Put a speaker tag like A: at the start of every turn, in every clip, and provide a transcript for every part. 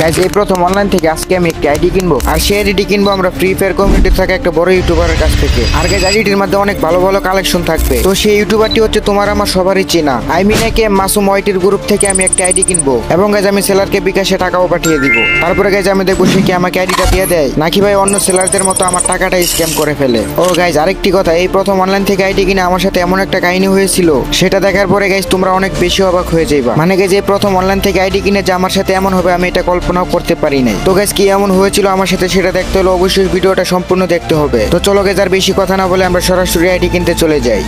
A: Guys এই প্রথম online থেকে আজকে আমি একটি আইডি কিনবো, আর সেই আইডি কিনবো আমরা ফ্রি ফায়ার কমিউনিটি থেকে একটা বড় ইউটিউবারের কাছ থেকে। আর গাইজ আইডিটির মধ্যে অনেক ভালো ভালো কালেকশন থাকবে। তো সেই ইউটিউবারটি হচ্ছে তোমার আমার সবারই চেনা আইমিনাকে মাসুম ওয়াইটির গ্রুপ থেকে আমি একটা আইডি কিনবো, এবং গাইজ আমি সেলারকে বিকাশে টাকাও পাঠিয়ে দিব। তারপরে গাইজ আমি দেখবো সে কি আমাকে আইডিটা দিয়ে দেয়, নাকি ভাই অন্য সেলারদের মতো আমার টাকাটা স্ক্যাম করে ফেলে। ও গাইজ আরেকটি কথা, এই প্রথম অনলাইন থেকে আইডি কিনে আমার সাথে এমন একটা কাহিনী হয়েছিল, সেটা দেখার পরে গাইজ তোমরা অনেক বেশি অবাক হয়ে যাইবা। মানে গাইজ এই প্রথম অনলাইন থেকে আইডি কিনে যে আমার সাথে এমন হবে আমি এটা কল্পনাও করতে পারি নাই। তো গাইজ কি এমন হয়েছিল আমার সাথে সেটা দেখতে হলে অবশ্যই ভিডিওটা সম্পূর্ণ দেখতে হবে। তো চলো গাইজ আর বেশি কথা না বলে আমরা সরাসরি আইডি কিনতে চলে যাই।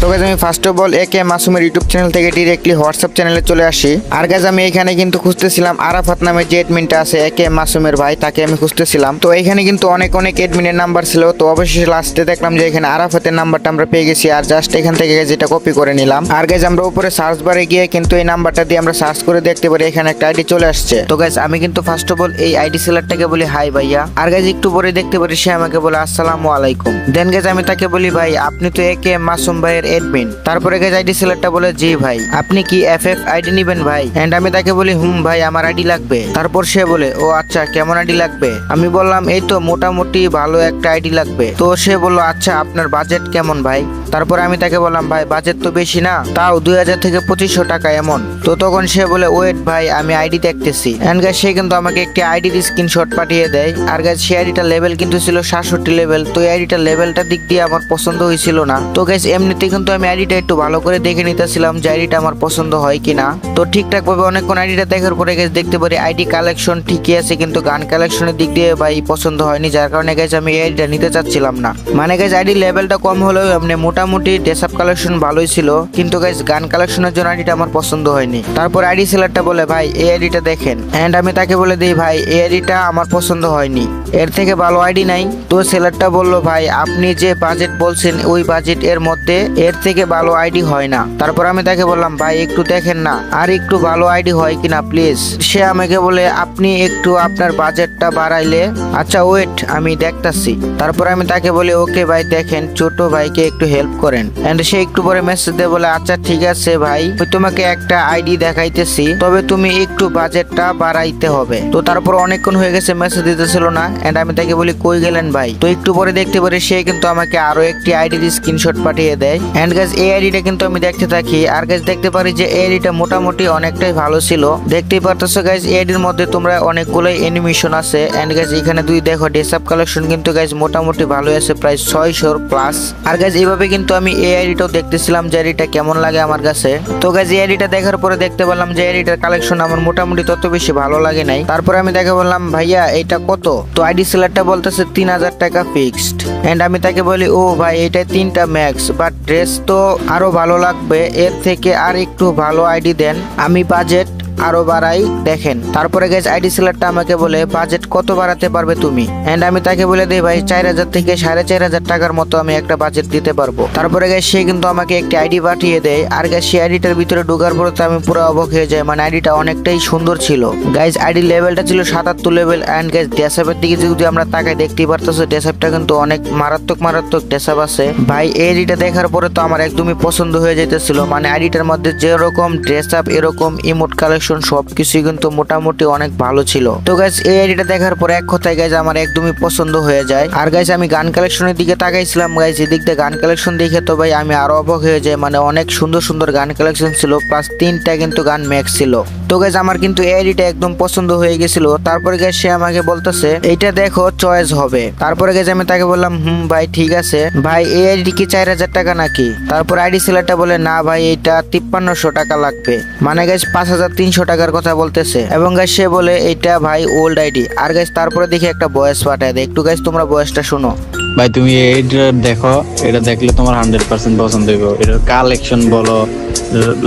A: তো গাইজ আমি ফার্স্ট অফ অল একে মাসুমের ইউটিউব চ্যানেল থেকে ডিরেক্টলি হোয়াটসঅ্যাপ চ্যানেলে চলে আসি। আর গাইজ আমি এখানে কিন্তু খুঁজতেছিলাম আরাফাত নামে যে এডমিনটা আছে একে মাসুমের ভাই, তাকে আমি খুঁজতেছিলাম। তো এখানে কিন্তু অনেক এডমিনের নাম্বার ছিল। তো অবশেষে লাস্টে দেখলাম যে এখানে আরাফাতের নাম্বারটা আমরা পেয়ে গেছি, আর জাস্ট এখান থেকে যেটা কপি করে নিলাম। আর গাইজ আমরা উপরে সার্চ বারে গিয়ে কিন্তু এই নাম্বারটা দিয়ে আমরা সার্চ করে দেখতে পারি এখানে একটা আইডি চলে আসছে। তো গাইজ আমি কিন্তু ফার্স্ট অফ অল এই আইডি সেলারটাকে বলি হাই ভাইয়া। আর গাইজ একটু পরে দেখতে পারি সে আমাকে বলে আসসালামু আলাইকুম। দেন গাইজ আমি তাকে বলি ভাই আপনি তো একে মাসুম ভাইয়ের এডমিন। তারপরে গাইজ আইডি সেলারটা বলে জি ভাই, আপনি কি এফএফ আইডি নিবেন ভাই? এন্ড আমি তাকে বলি ভাই আমার আইডি লাগবে। তারপর সে বলে ও আচ্ছা কেমন আইডি লাগবে? আমি বললাম এই তো মোটামুটি ভালো একটা আইডি লাগবে। তো সে বললো আচ্ছা আপনার বাজেট কেমন ভাই? তারপর আমি তাকে বললাম ভাই বাজেট তো বেশি না, তাও 2000 থেকে 2500 টাকা এমন। তো তখন সে বলে ওয়েট ভাই আমি আইডি দেখতেছি। এন্ড গাইজ সে কিন্তু আমাকে একটি আইডির স্ক্রিনশট পাঠিয়ে দেয়। আর গাইজ সেই আইডিটা লেভেল কিন্তু ছিল 67 লেভেল। তো এই আইডিটা লেভেলটার দিক দিয়ে আমার পছন্দ হয়েছিল না। তো গাইজ এমনিতে কিন্তু আমি আইডিটা একটু ভালো করে দেখে নিতেছিলাম যে আইডিটা আমার পছন্দ হয় কিনা। তো ঠিকঠাক ভাবে অনেকক্ষণ আইডিটা দেখার পরে গাইজ দেখতে পারি আইডি কালেকশন ঠিকই আছে, কিন্তু গান কালেকশনের দিক দিয়ে ভাই পছন্দ হয়নি, যার কারণে গাইজ আমি এই আইডিটা নিতে চাচ্ছিলাম না। মানে গাইজ আইডি লেভেলটা কম হলেও এমনি মোটামুটি ড্রেসআপ কালেকশন ভালোই ছিল, কিন্তু গাইজ গান কালেকশনের জন্য আইডিটা আমার পছন্দ হয়নি। তারপর আইডি সেলারটা বলে ভাই এই আইডিটা দেখেন। এন্ড আমি তাকে বলে দিই ভাই এই আইডিটা আমার পছন্দ হয়নি, এর থেকে ভালো আইডি নাই। তো সেলারটা বলল ভাই আপনি যে বাজেট বলছেন ওই বাজেট এর মধ্যে এর থেকে ভালো আইডি হয় না। তারপর আমি তাকে বললাম ভাই একটু দেখেন না আর একটু ভালো আইডি হয় কিনা প্লিজ। সে আমাকে বলে আপনি একটু আপনার বাজেটটা বাড়াইলে আচ্ছা ওয়েট আমি দেখতাছি। তারপর আমি তাকে বলি ওকে ভাই দেখেন ছোট ভাইকে একটু হেল্প করেন। এন্ড সে একটু পরে মেসেজ দিয়ে বলে আচ্ছা ঠিক আছে ভাই আমি তোমাকে একটা আইডি দেখাইতেছি, তবে তুমি একটু বাজেটটা বাড়াইতে হবে। তো তারপর অনেকক্ষণ হয়ে গেছে মেসেজ দিতেছিল না। এন্ড আমি তাকে বলি কই গেলেন ভাই? তো একটু পরে দেখতে পারি সে কিন্তু আমাকে আরো একটি আইডির স্ক্রিনশট পাঠিয়ে দেয়। এন্ড গাইজ এই আইডিটা কিন্তু আমি দেখতে থাকি। আর গাইজ দেখতে পারি যে এই আইডিটা মোটামুটি অনেকটাই ভালো ছিল। দেখতেই পারতেছো গাইজ এই আইডির মধ্যে তোমরা অনেকগুলোই অ্যানিমেশন আছে। এন্ড গাইজ এখানে দুই দেখো ড্রেসআপ কালেকশন কিন্তু গাইজ মোটামুটি ভালো আছে, প্রায় 600 প্লাস। আর গাইজ এইভাবে কিন্তু আমি এই আইডিটাও দেখতেছিলাম যে আইডিটা কেমন লাগে আমার কাছে। তো গাইজ এই আইডিটা দেখার পরে দেখতে পেলাম যে আইডিটার কালেকশন আমার মোটামুটি তত বেশি ভালো লাগে নাই। তারপরে আমি তাকে বললাম ভাইয়া এটা কত? তো আইডি সেলারটা বলতেছে 3000 টাকা ফিক্সড। এন্ড আমি তাকে বলি ও ভাই এটা 3টা ম্যাক্স, বাট ড্রেস তো আরো ভালো লাগবে, এর থেকে আর একটু ভালো আইডি দেন, আমি বাজেট আরো বাড়াই দেখেন। তারপরে গাইজ আইডি সেলারটা আমাকে বলে বাজেট কত বাড়াতে পারবে তুমি? এন্ড আমি তাকে বলে দিই ভাই 4000 থেকে 4500 টাকার মতো আমি একটা বাজেট দিতে পারবো। তারপরে গাইজ সে কিন্তু আমাকে একটি আইডি পাঠিয়ে দেয়। আর গাইজ সেই আইডিটার ভিতরে ঢোকার পরে তো আমি পুরো অবাক হয়ে যাই, মানে আইডিটা অনেকটাই সুন্দর ছিল। গাইজ আইডি লেভেলটা ছিল 77 লেভেল। এন্ড গাইজ ড্রেসআপের দিকে যদি আমরা তাকাই দেখতেই পারতেছো ড্রেসআপটা কিন্তু অনেক মারাত্মক ড্রেসআপ আছে ভাই। এই আইডিটা দেখার পরে তো আমার একদমই পছন্দ হয়ে যেতেছিল, মানে আইডিটার মধ্যে যেরকম ড্রেসআপ এরকম ইমোট কালেকশন সবকিছুই কিন্তু মোটামুটি অনেক ভালো ছিল। তো গাইজ এই আইডিটা দেখার পর এক কথায় গাইজ আমার একদমই পছন্দ হয়ে যায়। আর গাইজ আমি গান কালেকশনের দিকে তাকাইছিলাম, গাইজ এদিক দিয়ে গান কালেকশন দেখে তো ভাই আমি আরো অবাক হয়ে যাই, মানে অনেক সুন্দর গান কালেকশন ছিল, প্লাস 3টা কিন্তু গান ম্যাক্স ছিল। তো গাইজ আমার কিন্তু এই আইডিটা একদম পছন্দ হয়ে গেছিল। তারপরে গাইজ সে আমাকে বলতেছে এইটা দেখো চয়েস হবে। তারপরে গাইজ আমি তাকে বললাম ভাই ঠিক আছে ভাই এই আইডি কি 4000 টাকা নাকি? তারপর আইডি সেলারটা বলে না ভাই এটা 5300 টাকা লাগবে, মানে গাইজ 5300 টাকার কথা বলতেছে। এবং গাইজ সে বলে এটা ভাই ওল্ড আইডি। আর গাইজ তারপরে দেখি একটা ভয়েস পাঠায় দেয়, একটু গাইজ তোমরা ভয়েসটা শুনো।
B: ভাই তুমি এইটা দেখো, এটা দেখলে তোমার 100% পছন্দ হইব। এটার কালেকশন বলো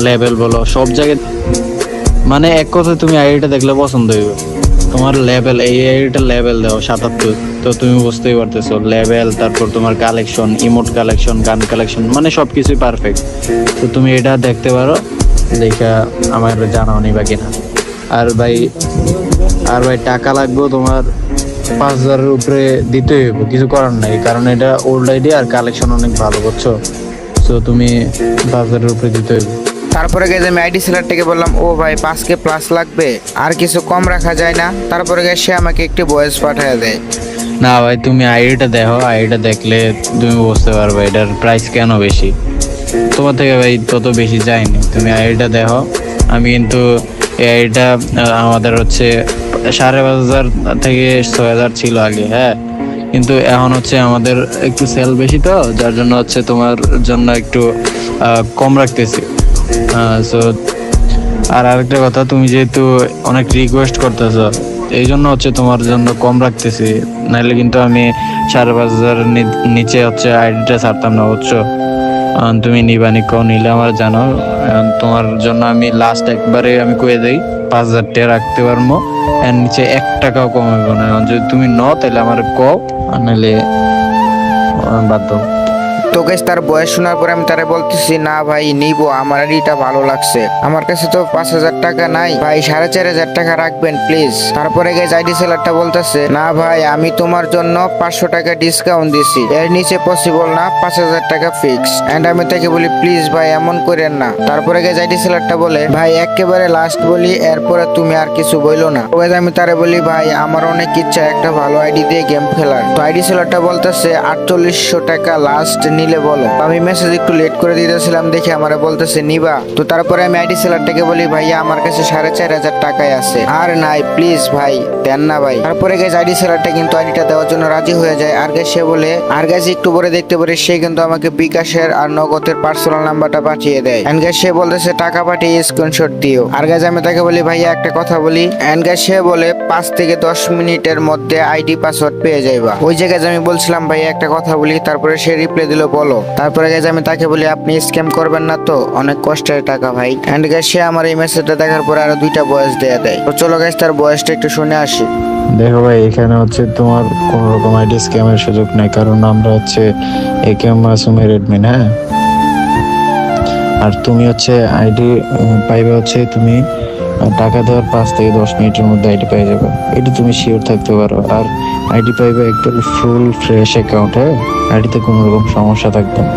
B: লেভেল বলো সব জায়গায়, মানে এক কথা তুমি আইডিটা দেখলে পছন্দ হইব। তোমার লেভেল এই আইডিটা লেভেল দাও 77, তো তুমি বুঝতেই পারতেছো লেভেল, তারপর তোমার কালেকশন ইমোট কালেকশন গান কালেকশন মানে সবকিছুই পারফেক্ট। তো তুমি এটা দেখতে পারো, দেখা আমার জানাও নিবা কিনা। আর ভাই টাকা লাগবে তোমার 5000-এর উপরে দিতে হইব, কিছু করার নাই, কারণ এটা ওল্ড আইডি আর কালেকশন অনেক ভালো বুঝছো। তো তুমি 5000-এর উপরে দিতে হইব।
A: তারপরে গাইজ আমি আইডি সেলারটাকে বললাম ও ভাই 5K প্লাস লাগবে, আর কিছু কম রাখা যায় না? তারপরে গাইজ সে আমাকে একটি ভয়েস পাঠিয়ে দেয়।
B: না ভাই, তুমি আইডিটা দেখো, আইডিটা দেখলে তুমি বুঝতে পারবে এটার প্রাইস কেন বেশি। তোমার থেকে ভাই তত বেশি যায়নি, তুমি আইডিটা দেখো। আমি কিন্তু এই আইডিটা আমাদের হচ্ছে 5,500 থেকে 6,000 ছিল আগে, হ্যাঁ, কিন্তু এখন হচ্ছে আমাদের একটু সেল বেশি, তো যার জন্য হচ্ছে তোমার জন্য একটু কম রাখতেছি। সো আর আরেকটা কথা, তুমি যেহেতু অনেক রিকোয়েস্ট করতেছো, এই জন্য হচ্ছে তোমার জন্য কম রাখতেছি, নাহলে কিন্তু আমি 5,500 নিচে হচ্ছে আইডিটা ছাড়তাম না, বুঝছো। তুমি নিবানি কও, নিলে আমার জানো। তোমার জন্য আমি লাস্ট একবারে আমি কয়ে দেই 5,000 টাকা রাখতে পারবো, এর নিচে 1 টাকাও কমাবো না। এখন যদি তুমি নও তাহলে আমার কও, আর নাহলে বাদ দাও।
A: তো গাইজ তার বয়স শোনার পরে আমি তারা বলতেছি না ভাই নিব, আমার আইডিটা ভালো লাগছে, আমার কাছে তো 5,000 টাকা নাই ভাই, 4,500 টাকা রাখবেন প্লিজ। তারপরে গাইজ আইডি সেলারটা বলতেছে না ভাই, আমি তোমার জন্য 500 টাকা ডিসকাউন্ট দিছি, এর নিচে পসিবল না, 5,000 টাকা ফিক্স। এন্ড আমি তাকে বলি প্লিজ ভাই এমন করেন না। তারপরে গাইজ আইডি সেলারটা বলে ভাই একেবারে লাস্ট বলি, এরপরে তুমি আর কিছু বইলো না। তো গাইজ আমি তারে বলি ভাই আমার অনেক ইচ্ছা একটা ভালো আইডি দিয়ে গেম খেলার। তো আইডি সেলারটা বলতেছে 4,800 টাকা লাস্ট নিলে বলো। আমি মেসেজ একটু লেট করে দিতেছিলাম দেখে আমারে বলতেছে নিবা। তো তারপরে আমি আইডি সেলারটাকে বলি ভাইয়া আমার কাছে 4,500 টাকাই আছে, আর নাই প্লিজ ভাই দেন না ভাই। তারপরে গাইজ আইডি সেলারটা কিন্তু আইডিটা দেওয়ার জন্য রাজি হয়ে যায়। আর গাইজ সে বলে, আর গাইজ একটু পরে দেখতে পারে সে কিন্তু আমাকে বিকাশের আর নগদের পার্সোনাল নাম্বারটা পাঠিয়ে দেয়। এন্ড গাইজ সে বলতেছে টাকা পাঠিয়ে স্ক্রিনশট দিও। আর গাইজ আমি তাকে বলি ভাইয়া একটা কথা বলি। এন্ড গাইজ সে বলে 5 থেকে 10 মিনিটের মধ্যে আইডি পাসওয়ার্ড পেয়ে যাইবা। ওই জায়গায় আমি বলছিলাম ভাইয়া একটা কথা বলি, তারপরে সে রিপ্লাই দিল বলো। তারপরে গাইজ আমি তাকে বলি আপনি স্ক্যাম করবেন না তো, অনেক কষ্টের টাকা ভাই। এন্ড গাইজ সে আমার এই মেসেজটা দেখার পরে আরো 2টা ভয়েস দেয়া দেয়। তো চলো গাইজ তার ভয়েসটা একটু শুনে আসি।
B: দেখো ভাই, এখানে হচ্ছে তোমার কোন রকম আইডি স্ক্যামের সুযোগ নেই, কারণ আমরা হচ্ছে একেএম মাসুমের এডমিন, হ্যাঁ। আর তুমি হচ্ছে আইডি পাইবে হচ্ছে তুমি টাকা দেওয়ার 5 থেকে 10 মিনিটের মধ্যে আইডি পেয়ে যাবে, এটা তুমি শিওর থাকতে পারো। আর আইডি পাইবে একদম ফুল ফ্রেশ অ্যাকাউন্ট, হ্যাঁ, আইডিতে কোনো রকম সমস্যা থাকবে না।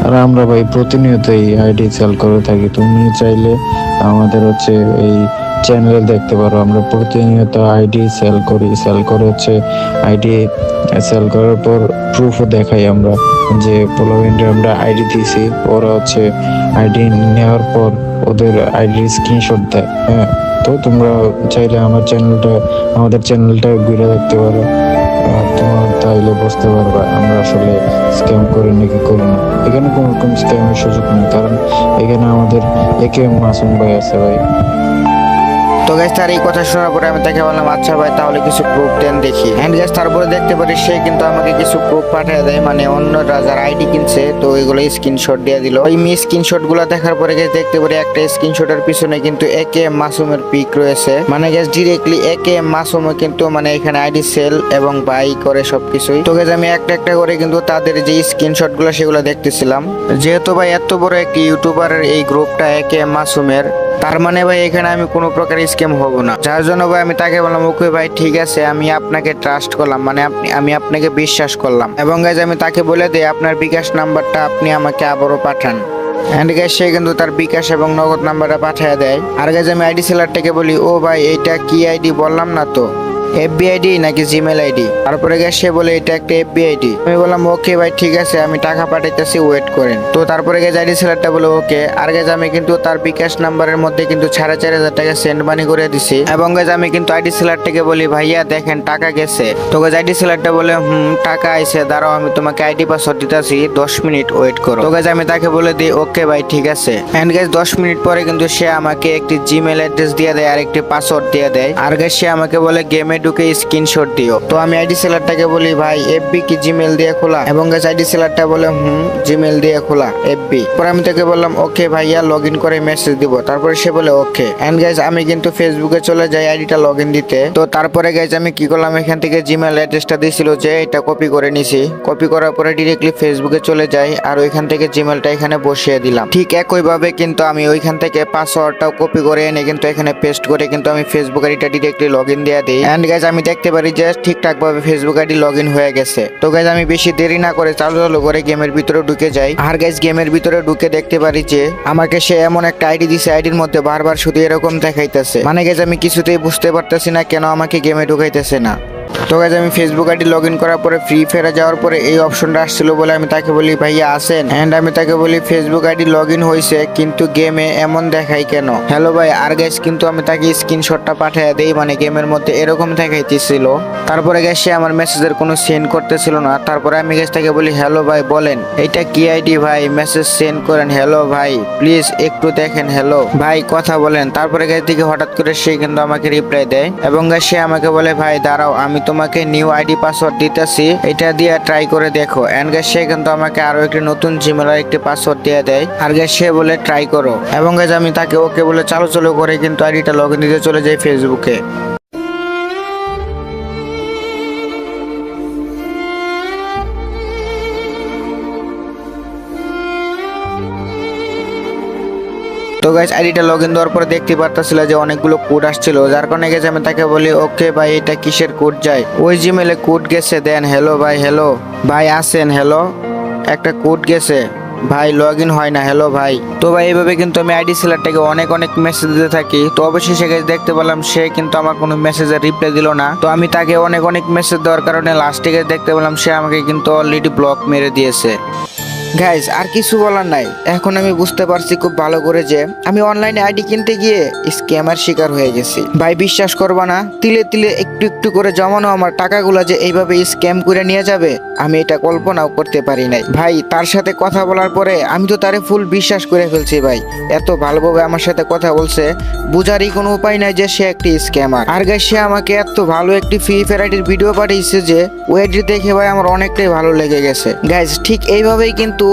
B: আর আমরা ভাই প্রতিনিয়ত এই আইডি সেল করে থাকি, তুমি চাইলে আমাদের হচ্ছে এই চ্যানেলে দেখতে পারো, আমরা প্রতিনিয়ত আইডি সেল করি। সেল করে হচ্ছে আইডি সেল করার পর প্রুফও দেখাই আমরা, যে ফলোইন্ডে আমরা আইডি দিয়েছি, ওরা হচ্ছে আইডি নেওয়ার পর ওদের আইডির স্ক্রিনশট দেয়, হ্যাঁ। তো তোমরা চাইলে আমাদের চ্যানেলটা ঘুরে দেখতে পারো, তোমার তাইলে বুঝতে পারবা আমরা আসলে স্ক্যাম করি নাকি করি না। এখানে কোনো রকম স্ক্যামের সুযোগ নেই, কারণ এখানে আমাদের একেএম মাসুম ভাই আছে ভাই।
A: তো গাইজ তার এই কথা শোনার পরে আমি তাকে বললাম আচ্ছা ভাই তাহলে কিছু প্রুফ দেন দেখি। এন্ড গাইজ তারপরে দেখতে পারি সে কিন্তু আমাকে কিছু প্রুফ পাঠিয়ে দেয়, মানে অন্যরা যারা আইডি কিনছে তো ওইগুলো স্ক্রিনশট দিয়ে দিল। ওই স্ক্রিনশট গুলো দেখার পরে গাইজ দেখতে পারি একটা স্ক্রিনশটের পিছনে কিন্তু একেএম মাসুমের পিক রয়েছে, মানে গাইজ ডিরেক্টলি একেএম মাসুমও কিন্তু মানে এখানে আইডি সেল এবং বাই করে সবকিছুই। তো গাইজ আমি একটা একটা করে কিন্তু তাদের যে স্ক্রিনশট গুলো সেগুলো দেখতেছিলাম। যেহেতু ভাই এত বড় একটি ইউটিউবারের এই গ্রুপটা একেএম মাসুমের, তার মানে ভাই এখানে আমি কোনো প্রকার স্ক্যাম হব না। যার জন্য ভাই আমি তাকে বললাম ওকে ভাই ঠিক আছে, আমি আপনাকে ট্রাস্ট করলাম, মানে আমি আপনাকে বিশ্বাস করলাম। এবং গাইজ আমি তাকে বলে দিই আপনার বিকাশ নাম্বারটা আপনি আমাকে আবারও পাঠান। এন্ড গাইজ সে কিন্তু তার বিকাশ এবং নগদ নাম্বারটা পাঠিয়ে দেয়। আর গাইজ আমি আইডি সেলারটাকে বলি ও ভাই এইটা কি আইডি বললাম না তো, এফবি আইডি নাকি জিমেল আইডি? তারপরে গিয়ে সে বলে এটা একটা এফবি আইডি। আমি বললাম ওকে ভাই ঠিক আছে, আমি টাকা পাঠাইতেছি, ওয়েট করেন। তো তারপরে গিয়ে আইডি সেলারটা বলে ওকে। আর গেছে আমি কিন্তু তার বিকাশ নাম্বারের মধ্যে কিন্তু 4,500 টাকা সেন্ড মানি করে দিছি। এবং গেছে আমি কিন্তু আইডি সেলারটাকে বলি ভাইয়া দেখেন টাকা গেছে। তো গেছে আইডি সেলারটা বলে টাকা আইছে, দাঁড়াও আমি তোমাকে আইডি পাসওয়ার্ড দিতেছি, 10 মিনিট ওয়েট করো। তো গেছে আমি তাকে বলে দিই ওকে ভাই ঠিক আছে। এন্ড গেছে 10 মিনিট পরে কিন্তু সে আমাকে একটি জিমেল অ্যাড্রেস দিয়ে দেয় আর একটি পাসওয়ার্ড দিয়ে দেয়। আর গেছে সে আমাকে বলে গেমে ঢুকে স্ক্রিনশট দিও। তো আমি আইডি সেলারটাকে বলি ভাই এফবি কি জিমেল দিয়ে খোলা? এবং গেছে আইডি সেলারটা বলে জিমেল দিয়ে খোলা এফবি। পরে আমি তাকে বললাম ওকে ভাইয়া লগ ইন করে মেসেজ দিব। তারপরে সে বলে ওকে। এন্ড গাইজ আমি কিন্তু ফেসবুকে চলে যাই আইডিটা লগ ইন দিতে। তো তারপরে গাইজ আমি কি করলাম, এখান থেকে জিমেল অ্যাড্রেসটা দিয়েছিল যে এটা কপি করে নিছি। কপি করার পরে ডিরেক্টলি ফেসবুকে চলে যাই আর ওইখান থেকে জিমেলটা এখানে বসিয়ে দিলাম। ঠিক একইভাবে কিন্তু আমি ওইখান থেকে পাসওয়ার্ডটাও কপি করে এনে কিন্তু এখানে পেস্ট করে কিন্তু আমি ফেসবুক আইডিটা ডিরেক্টলি লগ ইন দিয়ে দিই। এন্ড ফাইনালি গাইজ আমি দেখতে পারি যে ঠিকঠাক ভাবে ফেসবুক আইডি লগ ইন হয়ে গেছে। তো গাইজ আমি বেশি দেরি না করে চালু করে গেমের ভিতরে ঢুকে যাই। আর গাইজ গেমের ভিতরে ঢুকে দেখতে পারি যে আমাকে সে এমন একটা আইডি দিছে, আইডির মধ্যে বারবার শুধু এরকম দেখাইতেছে। মানে গাইজ আমি কিছুতেই বুঝতে পারতেছি না কেন আমাকে গেমে ঢুকাইতেছে না। তো গাইজ আমি ফেসবুক আইডি লগ ইন করার পরে ফ্রি ফায়ারে যাওয়ার পরে এই অপশনটা আসছিল বলে আমি তাকে বলি ভাইয়া আসেন, এন্ড আমি তাকে বলি ফেসবুক আইডি লগ ইন হয়েছে কিন্তু গেমে এমন দেখাই কেন, হ্যালো ভাই। আর গাইজ কিন্তু আমি তাকে স্ক্রিনশটটা পাঠিয়ে দেই, মানে গেমের মধ্যে এরকম দেখাইতেছিল। তারপরে গাইজ সে আমার মেসেজের কোনো সেন্ড করতেছিল না। তারপরে আমি গাইজ তাকে বলি হ্যালো ভাই বলেন এটা কি আইডি ভাই, মেসেজ সেন্ড করেন, হ্যালো ভাই প্লিজ একটু দেখেন, হ্যালো ভাই কথা বলেন। তারপরে গাইজ দিকে হঠাৎ করে সে কিন্তু আমাকে রিপ্লাই দেয় এবং গাইজ সে আমাকে বলে ভাই দাঁড়াও আমি তোমাকে নিউ আইডি পাসওয়ার্ড দিতেছি, এটা দিয়ে ট্রাই করে দেখো। এন্ড গাইজ সে কিন্তু আমাকে আরো একটি নতুন জিমেল আর একটি পাসওয়ার্ড দিয়ে দেয়। আর গাইজ সে বলে ট্রাই করো এবং গাইজ আমি তাকে ওকে বলে চালু করে কিন্তু আইডিটা লগ ইন দিতে চলে যাই ফেসবুকে। তো গাইজ আইডিটা লগ ইন দেওয়ার পরে দেখতে পারতেছিল যে অনেকগুলো কোড আসছিল, যার কারণে গেছে আমি তাকে বলি ওকে ভাই এটা কিসের কোড যায়, ওই জিমেলে কোড গেছে দেন, হ্যালো ভাই, হ্যালো ভাই আসেন, হ্যালো একটা কোড গেছে ভাই লগ ইন হয় না, হ্যালো ভাই। তো ভাই এইভাবে কিন্তু আমি আইডি সেলারটাকে অনেক মেসেজ দিতে থাকি। তো অবশেষে গাইজ দেখতে পেলাম সে কিন্তু আমার কোনো মেসেজের রিপ্লাই দিল না। তো আমি তাকে অনেক মেসেজ দেওয়ার কারণে লাস্টে গিয়ে দেখতে পেলাম সে আমাকে কিন্তু অলরেডি ব্লক মেরে দিয়েছে। গাইজ আর কিছু বলার নাই, এখন আমি বুঝতে পারছি খুব ভালো করে যে আমি অনলাইনে আইডি কিনতে গিয়ে স্ক্যামার শিকার হয়ে গেছি। ভাই বিশ্বাস করবা না, তিলে তিলে একটু করে জমানো আমার টাকাগুলো যে এইভাবে স্ক্যাম করে নিয়ে যাবে আমি এটা কল্পনাও করতে পারি নাই। ভাই তার সাথে কথা বলার পরে আমি তো তারে ফুল বিশ্বাস করে ফেলছি। ভাই এত ভালোভাবে আমার সাথে কথা বলছে, বুঝারই কোনো উপায় নাই যে সে একটি স্ক্যামার। আর গাইজ সে আমাকে এত ভালো একটি ফ্রি ফায়ার আইডির ভিডিও পাঠিয়েছে যে ওই আইডি দেখে ভাই আমার অনেকটাই ভালো লেগে গেছে। গাইজ ঠিক এইভাবেই কিন্তু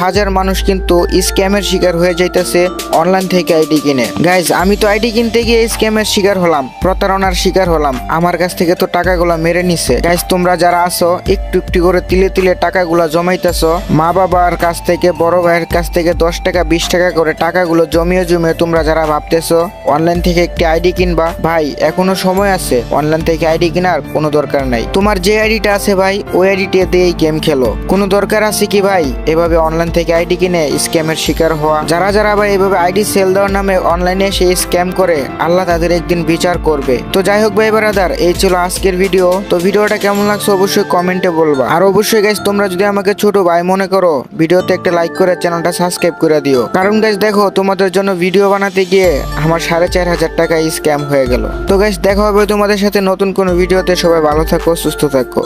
A: হাজার মানুষ কিন্তু স্ক্যামের শিকার হয়ে যাইতেছে অনলাইন থেকে আইডি কিনে। গাইজ আমি তো আইডি কিনতে গিয়ে স্ক্যামের শিকার হলাম, প্রতারণার শিকার হলাম, আমার কাছ থেকে তো টাকাগুলো মেরে নিছে। গাইজ তোমরা যারা আছো একটু করে তিলে টাকাগুলো জমাইতেছো, মা বাবার কাছ থেকে বড় ভাইয়ের কাছ থেকে 10 টাকা 20 টাকা করে টাকাগুলো জমিয়ে তোমরা যারা ভাবতেছো অনলাইন থেকে একটি আইডি কিনবা, ভাই এখনো সময় আছে, অনলাইন থেকে আইডি কেনার কোনো দরকার নাই। তোমার যে আইডিটা আছে ভাই ওই আইডিটা দিয়েই গেম খেলো, কোনো দরকার আছে কি ভাই এভাবে অনলাইন থেকে আইডি কিনে স্ক্যামের শিকার হওয়া। যারা ভাই এভাবে আইডি সেল দেওয়ার নামে অনলাইনে এসে স্ক্যাম করে আল্লাহ তাদের একদিন বিচার করবে। তো যাই হোক ভাই ব্রাদার, এই ছিল আজকের ভিডিও। তো ভিডিওটা কেমন লাগছে অবশ্যই কমেন্টে বলবা। আর অবশ্যই গাইজ তোমরা যদি আমাকে ছোট ভাই মনে করো ভিডিওতে একটা লাইক করে চ্যানেলটা সাবস্ক্রাইব করে দিও, কারণ গাইজ দেখো তোমাদের জন্য ভিডিও বানাতে গিয়ে আমার 4500 টাকা স্ক্যাম হয়ে গেল। তো গাইজ দেখা হবে তোমাদের সাথে নতুন কোনো ভিডিওতে, সবাই ভালো থাকো সুস্থ থাকো।